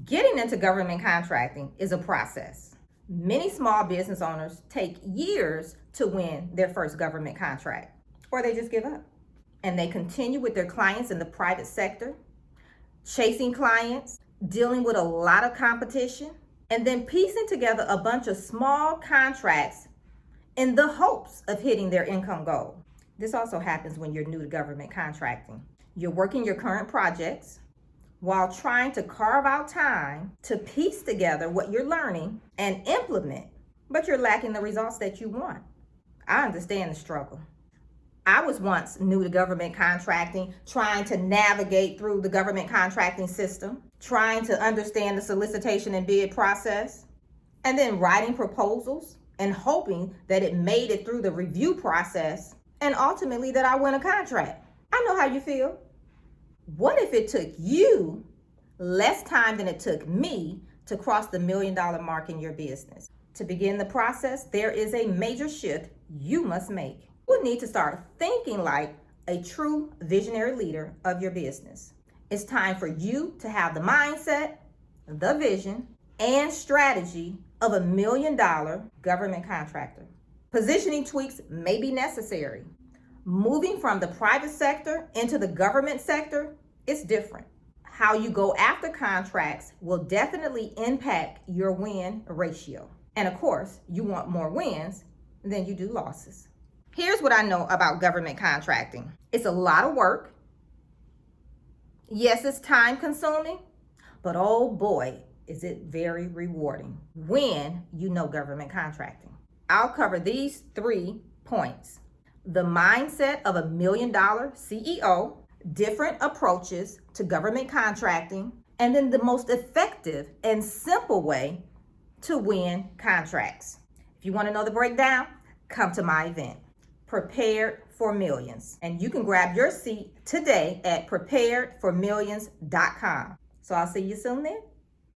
Getting into government contracting is a process. Many small business owners take years to win their first government contract, or they just give up. And they continue with their clients in the private sector, chasing clients, dealing with a lot of competition, and then piecing together a bunch of small contracts in the hopes of hitting their income goal. This also happens when you're new to government contracting. You're working your current projects while trying to carve out time to piece together what you're learning and implement, but you're lacking the results that you want. I understand the struggle. I was once new to government contracting, trying to navigate through the government contracting system, trying to understand the solicitation and bid process, and then writing proposals and hoping that it made it through the review process and ultimately that I win a contract. I know how you feel. What if it took you less time than it took me to cross the $1 million mark in your business? To begin the process, there is a major shift you must make. You need to start thinking like a true visionary leader of your business. It's time for you to have the mindset, the vision, and strategy of $1 million government contractor. Positioning tweaks may be necessary. Moving from the private sector into the government sector is different. How you go after contracts will definitely impact your win ratio. And of course, you want more wins than you do losses. Here's what I know about government contracting. It's a lot of work. Yes, it's time consuming, but oh boy, is it very rewarding when you know government contracting. I'll cover these 3 points: the mindset of $1 million CEO, different approaches to government contracting, and then the most effective and simple way to win contracts. If you want to know the breakdown, come to my event, Prepared for Millions. And you can grab your seat today at preparedformillions.com. So I'll see you soon then.